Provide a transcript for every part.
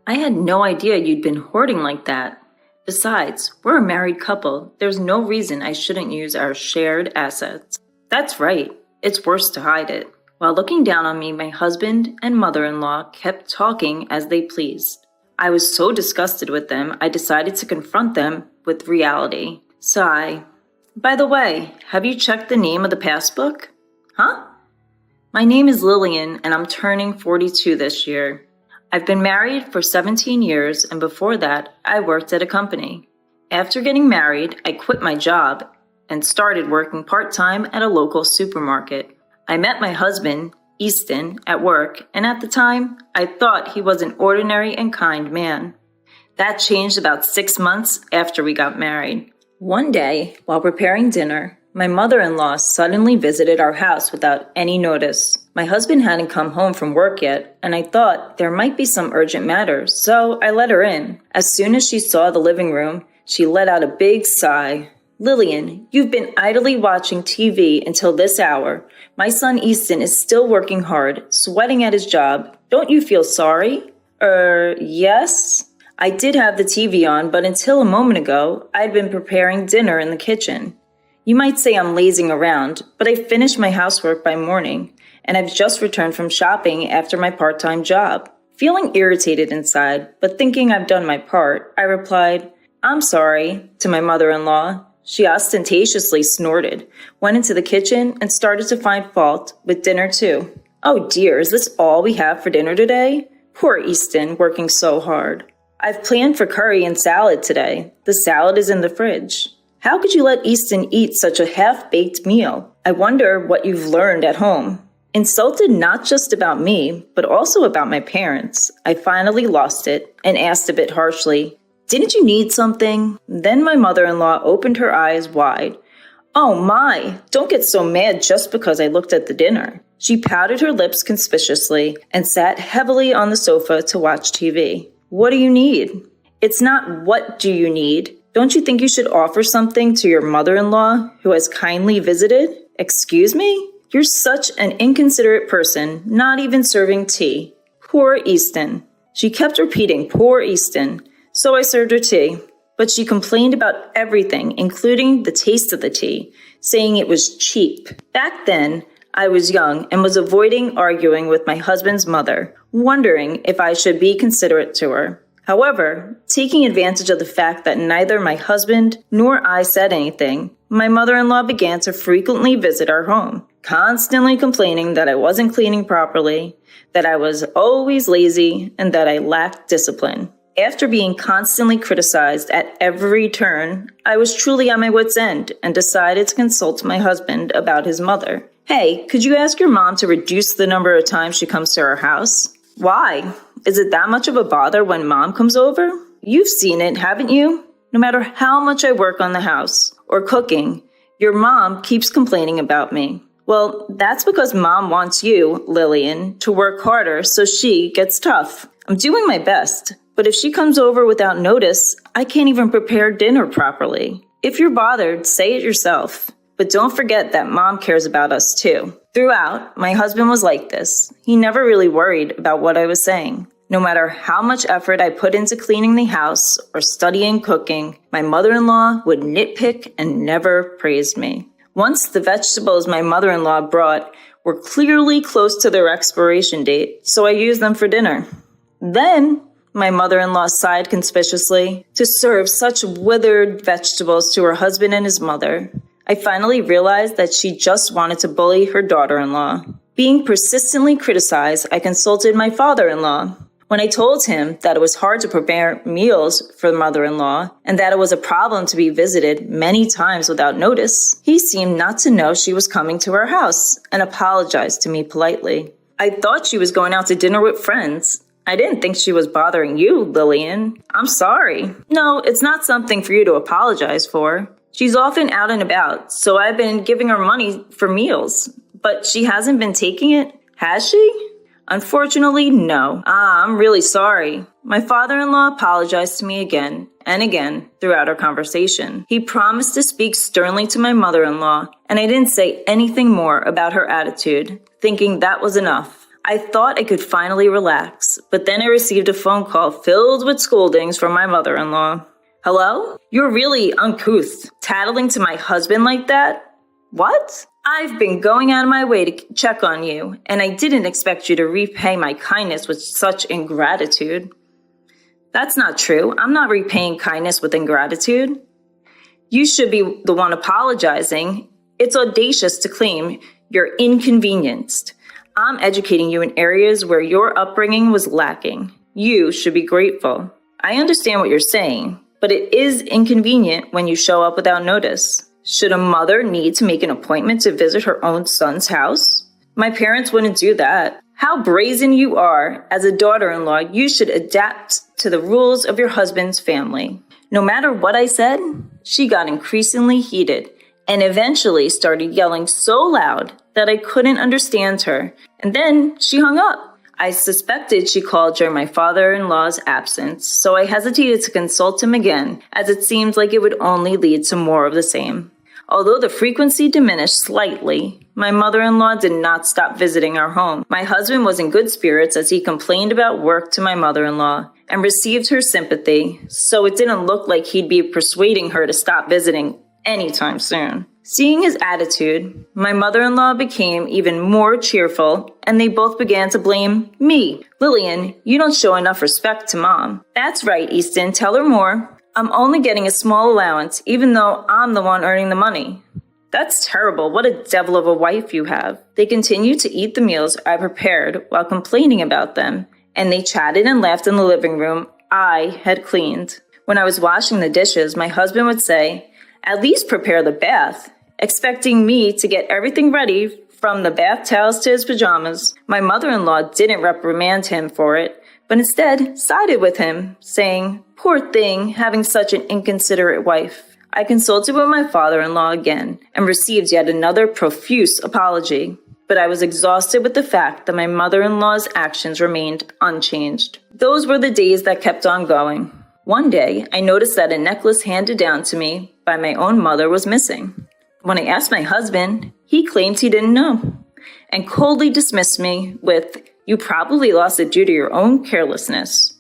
I had no idea you'd been hoarding like that. Besides, we're a married couple. There's no reason I shouldn't use our shared assets. That's right. It's worse to hide it. While looking down on me, my husband and mother-in-law kept talking as they pleased. I was so disgusted with them, I decided to confront them with reality. Sigh. By the way, have you checked the name of the passbook? Huh? My name is Lillian, and I'm turning 42 this year. I've been married for 17 years, and before that, I worked at a company. After getting married, I quit my job and started working part-time at a local supermarket. I met my husband, Easton, at work, and at the time, I thought he was an ordinary and kind man. That changed about 6 months after we got married. One day, while preparing dinner, my mother-in-law suddenly visited our house without any notice. My husband hadn't come home from work yet, and I thought there might be some urgent matter, so I let her in. As soon as she saw the living room, she let out a big sigh. Lillian, you've been idly watching TV until this hour. My son Easton is still working hard, sweating at his job. Don't you feel sorry? Yes? I did have the TV on, but until a moment ago, I'd been preparing dinner in the kitchen. You might say I'm lazing around, but I finished my housework by morning, and I've just returned from shopping after my part-time job. Feeling irritated inside, but thinking I've done my part, I replied, I'm sorry, to my mother-in-law. She ostentatiously snorted, went into the kitchen, and started to find fault with dinner too. Oh dear, is this all we have for dinner today? Poor Easton, working so hard. I've planned for curry and salad today. The salad is in the fridge. How could you let Easton eat such a half-baked meal? I wonder what you've learned at home. Insulted not just about me, but also about my parents, I finally lost it and asked a bit harshly, Didn't you need something? Then my mother-in-law opened her eyes wide. Oh my, don't get so mad just because I looked at the dinner. She pouted her lips conspicuously and sat heavily on the sofa to watch TV. What do you need? It's not what do you need. Don't you think you should offer something to your mother-in-law who has kindly visited? Excuse me? You're such an inconsiderate person, not even serving tea. Poor Easton. She kept repeating, poor Easton. So I served her tea, but she complained about everything, including the taste of the tea, saying it was cheap. Back then, I was young and was avoiding arguing with my husband's mother, wondering if I should be considerate to her. However, taking advantage of the fact that neither my husband nor I said anything, my mother-in-law began to frequently visit our home, constantly complaining that I wasn't cleaning properly, that I was always lazy, and that I lacked discipline. After being constantly criticized at every turn, I was truly at my wit's end and decided to consult my husband about his mother. Hey, could you ask your mom to reduce the number of times she comes to our house? Why? Is it that much of a bother when mom comes over? You've seen it, haven't you? No matter how much I work on the house or cooking, your mom keeps complaining about me. Well, that's because mom wants you, Lillian, to work harder so she gets tough. I'm doing my best, but if she comes over without notice, I can't even prepare dinner properly. If you're bothered, say it yourself. But don't forget that mom cares about us too. Throughout, my husband was like this. He never really worried about what I was saying. No matter how much effort I put into cleaning the house or studying cooking, my mother-in-law would nitpick and never praised me. Once the vegetables my mother-in-law brought were clearly close to their expiration date, so I used them for dinner. Then, my mother-in-law sighed conspicuously to serve such withered vegetables to her husband and his mother. I finally realized that she just wanted to bully her daughter-in-law. Being persistently criticized, I consulted my father-in-law. When I told him that it was hard to prepare meals for the mother-in-law and that it was a problem to be visited many times without notice, he seemed not to know she was coming to our house and apologized to me politely. I thought she was going out to dinner with friends. I didn't think she was bothering you, Lillian. I'm sorry. No, it's not something for you to apologize for. She's often out and about, so I've been giving her money for meals. But she hasn't been taking it, has she? Unfortunately, no. I'm really sorry. My father-in-law apologized to me again and again throughout our conversation. He promised to speak sternly to my mother-in-law, and I didn't say anything more about her attitude, thinking that was enough. I thought I could finally relax, but then I received a phone call filled with scoldings from my mother-in-law. Hello? You're really uncouth, tattling to my husband like that? What? I've been going out of my way to check on you, and I didn't expect you to repay my kindness with such ingratitude. That's not true. I'm not repaying kindness with ingratitude. You should be the one apologizing. It's audacious to claim you're inconvenienced. I'm educating you in areas where your upbringing was lacking. You should be grateful. I understand what you're saying, but it is inconvenient when you show up without notice. Should a mother need to make an appointment to visit her own son's house? My parents wouldn't do that. How brazen you are. As a daughter-in-law, you should adapt to the rules of your husband's family. No matter what I said, she got increasingly heated and eventually started yelling so loud that I couldn't understand her, and then she hung up. I suspected she called during my father-in-law's absence, so I hesitated to consult him again, as it seemed like it would only lead to more of the same. Although the frequency diminished slightly, my mother-in-law did not stop visiting our home. My husband was in good spirits as he complained about work to my mother-in-law and received her sympathy, so it didn't look like he'd be persuading her to stop visiting anytime soon. Seeing his attitude, my mother-in-law became even more cheerful, and they both began to blame me. Lillian, you don't show enough respect to Mom. That's right, Easton, tell her more. I'm only getting a small allowance, even though I'm the one earning the money. That's terrible. What a devil of a wife you have. They continued to eat the meals I prepared while complaining about them, and they chatted and laughed in the living room I had cleaned. When I was washing the dishes, my husband would say, "At least prepare the bath," expecting me to get everything ready from the bath towels to his pajamas. My mother-in-law didn't reprimand him for it, but instead sided with him, saying, "Poor thing, having such an inconsiderate wife." I consulted with my father-in-law again and received yet another profuse apology, but I was exhausted with the fact that my mother-in-law's actions remained unchanged. Those were the days that kept on going. One day, I noticed that a necklace handed down to me by my own mother was missing. When I asked my husband, he claimed he didn't know and coldly dismissed me with, "You probably lost it due to your own carelessness.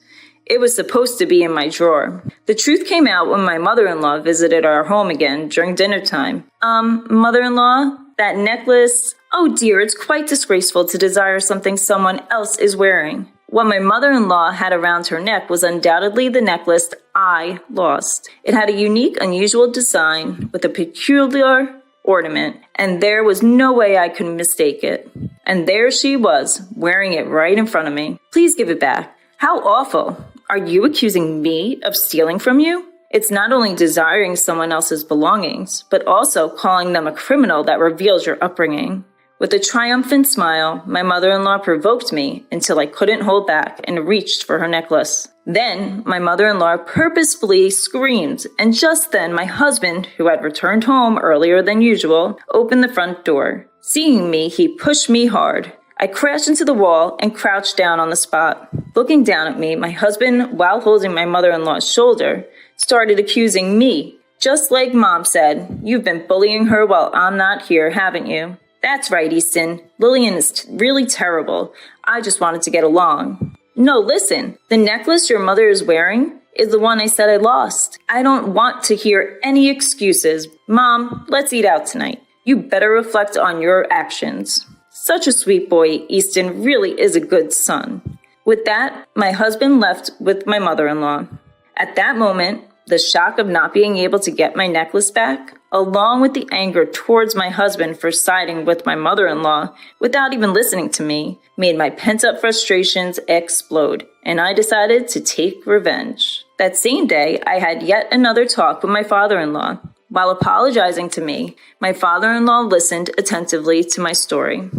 It was supposed to be in my drawer." The truth came out when my mother-in-law visited our home again during dinner time. Mother-in-law, that necklace, oh dear, it's quite disgraceful to desire something someone else is wearing. What my mother-in-law had around her neck was undoubtedly the necklace I lost. It had a unique, unusual design with a peculiar ornament, and there was no way I could mistake it. And there she was, wearing it right in front of me. "Please give it back." How awful. Are you accusing me of stealing from you? It's not only desiring someone else's belongings, but also calling them a criminal that reveals your upbringing. With a triumphant smile, my mother-in-law provoked me until I couldn't hold back and reached for her necklace. Then my mother-in-law purposefully screamed, and just then my husband, who had returned home earlier than usual, opened the front door. Seeing me, he pushed me hard. I crashed into the wall and crouched down on the spot. Looking down at me, my husband, while holding my mother-in-law's shoulder, started accusing me. Just like Mom said, "You've been bullying her while I'm not here, haven't you?" "That's right, Easton. Lillian is really terrible. I just wanted to get along." "No, listen. The necklace your mother is wearing is the one I said I lost. I don't want to hear any excuses. Mom, let's eat out tonight. You better reflect on your actions." Such a sweet boy. Easton really is a good son. With that, my husband left with my mother-in-law. At that moment, the shock of not being able to get my necklace back, along with the anger towards my husband for siding with my mother-in-law without even listening to me, made my pent-up frustrations explode, and I decided to take revenge. That same day, I had yet another talk with my father-in-law. While apologizing to me, my father-in-law listened attentively to my story.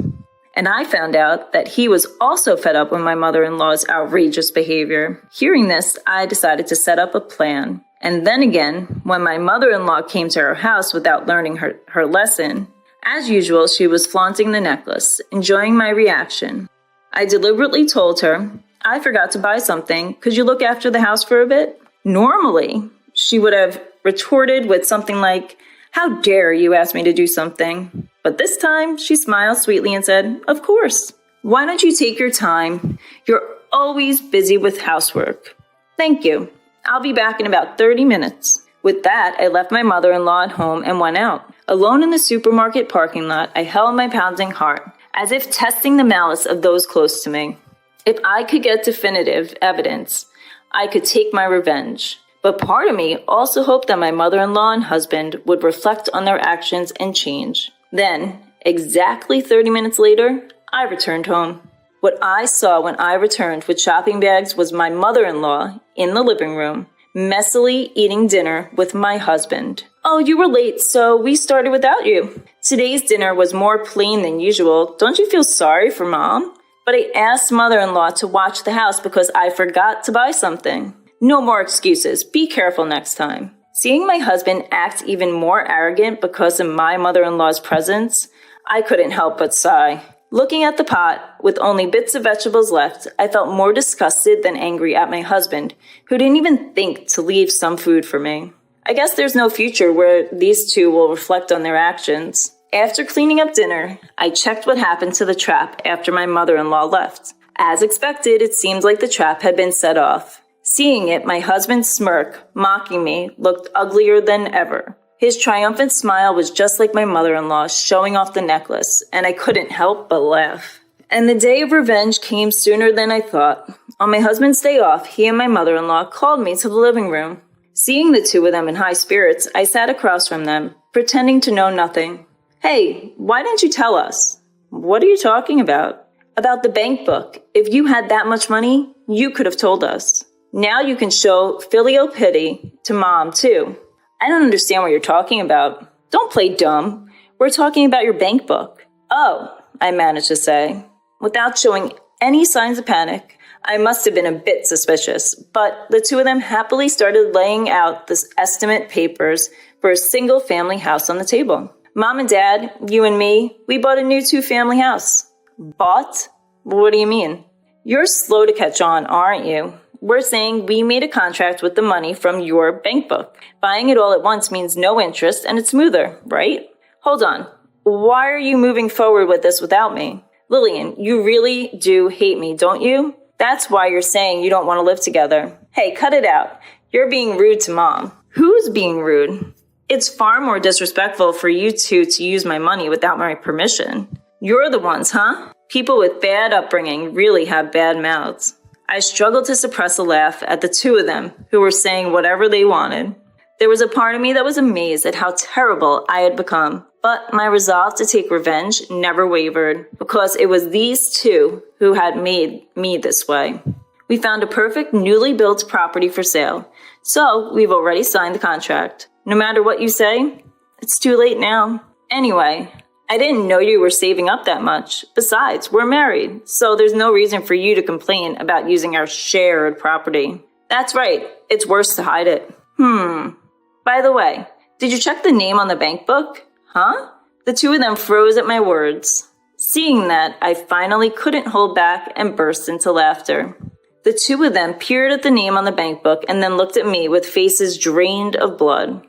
And I found out that he was also fed up with my mother-in-law's outrageous behavior. Hearing this, I decided to set up a plan. And then again, when my mother-in-law came to her house without learning her lesson, as usual, she was flaunting the necklace, enjoying my reaction. I deliberately told her, "I forgot to buy something. Could you look after the house for a bit?" Normally, she would have retorted with something like, "How dare you ask me to do something?" But this time, she smiled sweetly and said, "Of course." Why don't you take your time? You're always busy with housework. Thank you. I'll be back in about 30 minutes. With that, I left my mother-in-law at home and went out. Alone in the supermarket parking lot, I held my pounding heart, as if testing the malice of those close to me. If I could get definitive evidence, I could take my revenge. But part of me also hoped that my mother-in-law and husband would reflect on their actions and change. Then, exactly 30 minutes later, I returned home. What I saw when I returned with shopping bags was my mother-in-law in the living room, messily eating dinner with my husband. Oh, you were late, so we started without you. Today's dinner was more plain than usual. Don't you feel sorry for Mom? But I asked mother-in-law to watch the house because I forgot to buy something. No more excuses. Be careful next time. Seeing my husband act even more arrogant because of my mother-in-law's presence, I couldn't help but sigh. Looking at the pot, with only bits of vegetables left, I felt more disgusted than angry at my husband, who didn't even think to leave some food for me. I guess there's no future where these two will reflect on their actions. After cleaning up dinner, I checked what happened to the trap after my mother-in-law left. As expected, it seemed like the trap had been set off. Seeing it, my husband's smirk, mocking me, looked uglier than ever. His triumphant smile was just like my mother-in-law showing off the necklace, and I couldn't help but laugh. And the day of revenge came sooner than I thought. On my husband's day off, he and my mother-in-law called me to the living room. Seeing the two of them in high spirits, I sat across from them, pretending to know nothing. Hey, why didn't you tell us? What are you talking about? About the bank book. If you had that much money, you could have told us. Now you can show filial pity to Mom, too. I don't understand what you're talking about. Don't play dumb. We're talking about your bank book. Oh, I managed to say. Without showing any signs of panic, I must have been a bit suspicious, but the two of them happily started laying out the estimate papers for a single family house on the table. Mom and Dad, you and me, we bought a new 2-family house. Bought? What do you mean? You're slow to catch on, aren't you? We're saying we made a contract with the money from your bank book. Buying it all at once means no interest and it's smoother, right? Hold on. Why are you moving forward with this without me? Lillian, you really do hate me, don't you? That's why you're saying you don't want to live together. Hey, cut it out. You're being rude to Mom. Who's being rude? It's far more disrespectful for you two to use my money without my permission. You're the ones, huh? People with bad upbringing really have bad mouths. I struggled to suppress a laugh at the two of them who were saying whatever they wanted. There was a part of me that was amazed at how terrible I had become, but my resolve to take revenge never wavered because it was these two who had made me this way. We found a perfect newly built property for sale, so we've already signed the contract. No matter what you say, it's too late now. Anyway, I didn't know you were saving up that much. Besides, we're married, so there's no reason for you to complain about using our shared property. That's right, it's worse to hide it. By the way, did you check the name on the bank book? Huh? The two of them froze at my words. Seeing that, I finally couldn't hold back and burst into laughter. The two of them peered at the name on the bank book and then looked at me with faces drained of blood.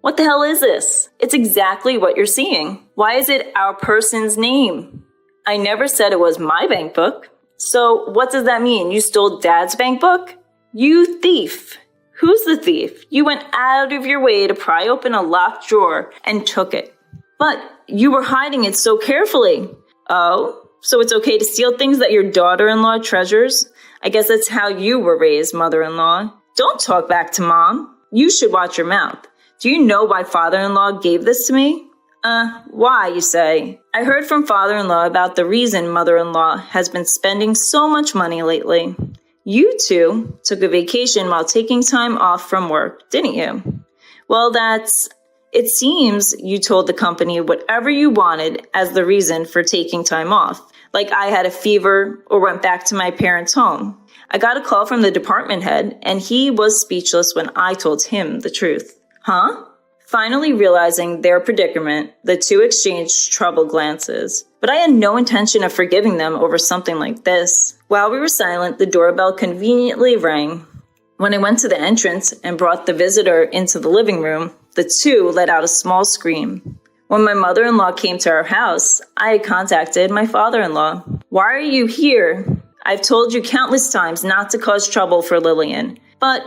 What the hell is this? It's exactly what you're seeing. Why is it our person's name? I never said it was my bank book. So what does that mean? You stole Dad's bank book? You thief. Who's the thief? You went out of your way to pry open a locked drawer and took it. But you were hiding it so carefully. Oh, so it's okay to steal things that your daughter-in-law treasures? I guess that's how you were raised, mother-in-law. Don't talk back to Mom. You should watch your mouth. Do you know why father-in-law gave this to me? Why, you say? I heard from father-in-law about the reason mother-in-law has been spending so much money lately. You two took a vacation while taking time off from work, didn't you? Well, it seems you told the company whatever you wanted as the reason for taking time off. Like I had a fever or went back to my parents' home. I got a call from the department head and he was speechless when I told him the truth. Huh? Finally realizing their predicament, the two exchanged troubled glances. But I had no intention of forgiving them over something like this. While we were silent, the doorbell conveniently rang. When I went to the entrance and brought the visitor into the living room, the two let out a small scream. When my mother-in-law came to our house, I contacted my father-in-law. Why are you here? I've told you countless times not to cause trouble for Lillian. But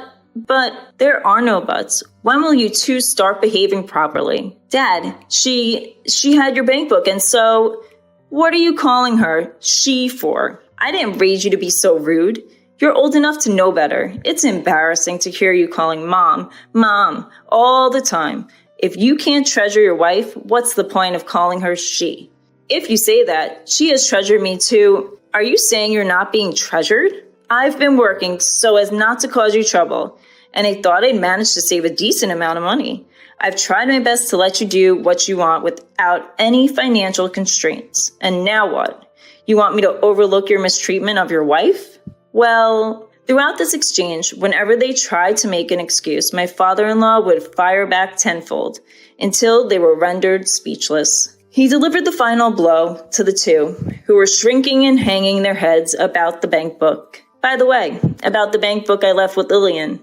there are no buts. When will you two start behaving properly? Dad, she had your bank book, and so what are you calling her she for? I didn't raise you to be so rude. You're old enough to know better. It's embarrassing to hear you calling mom all the time. If you can't treasure your wife, what's the point of calling her she? If you say that, she has treasured me too. Are you saying you're not being treasured? I've been working so as not to cause you trouble, and I thought I'd managed to save a decent amount of money. I've tried my best to let you do what you want without any financial constraints. And now what? You want me to overlook your mistreatment of your wife? Well, throughout this exchange, whenever they tried to make an excuse, my father-in-law would fire back tenfold until they were rendered speechless. He delivered the final blow to the two, who were shrinking and hanging their heads about the bank book. By the way, about the bank book I left with Lillian,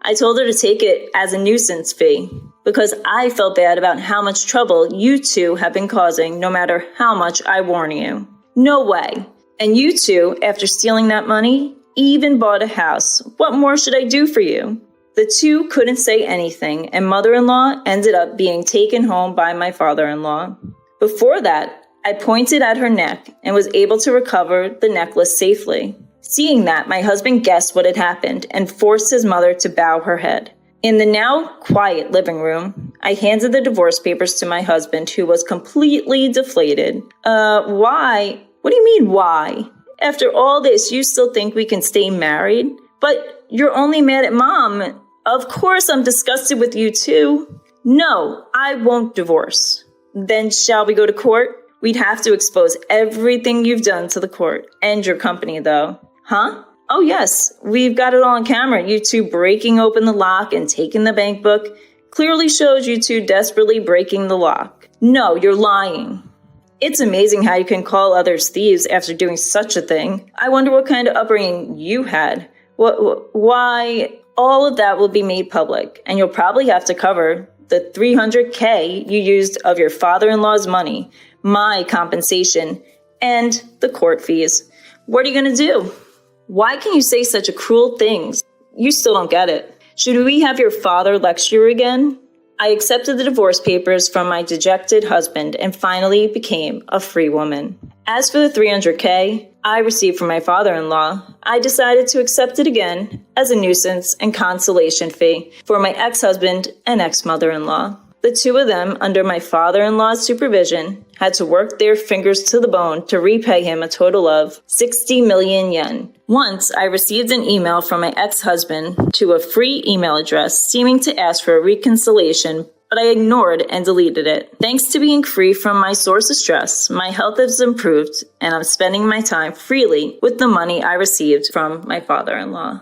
I told her to take it as a nuisance fee because I felt bad about how much trouble you two have been causing no matter how much I warn you. No way. And you two, after stealing that money, even bought a house. What more should I do for you? The two couldn't say anything, and mother-in-law ended up being taken home by my father-in-law. Before that, I pointed at her neck and was able to recover the necklace safely. Seeing that, my husband guessed what had happened and forced his mother to bow her head. In the now quiet living room, I handed the divorce papers to my husband, who was completely deflated. Why? What do you mean, why? After all this, you still think we can stay married? But you're only mad at Mom. Of course I'm disgusted with you too. No, I won't divorce. Then shall we go to court? We'd have to expose everything you've done to the court. And your company, though. Huh? Oh yes, we've got it all on camera. You two breaking open the lock and taking the bank book clearly shows you two desperately breaking the lock. No, you're lying. It's amazing how you can call others thieves after doing such a thing. I wonder what kind of upbringing you had. Why? All of that will be made public, and you'll probably have to cover the $300K you used of your father-in-law's money, my compensation, and the court fees. What are you going to do? Why can you say such cruel things? You still don't get it. Should we have your father lecture you again? I accepted the divorce papers from my dejected husband and finally became a free woman. As for the $300K I received from my father-in-law, I decided to accept it again as a nuisance and consolation fee for my ex-husband and ex-mother-in-law. The two of them, under my father-in-law's supervision, had to work their fingers to the bone to repay him a total of 60 million yen. Once, I received an email from my ex-husband to a free email address seeming to ask for a reconciliation, but I ignored and deleted it. Thanks to being free from my source of stress, my health has improved, and I'm spending my time freely with the money I received from my father-in-law.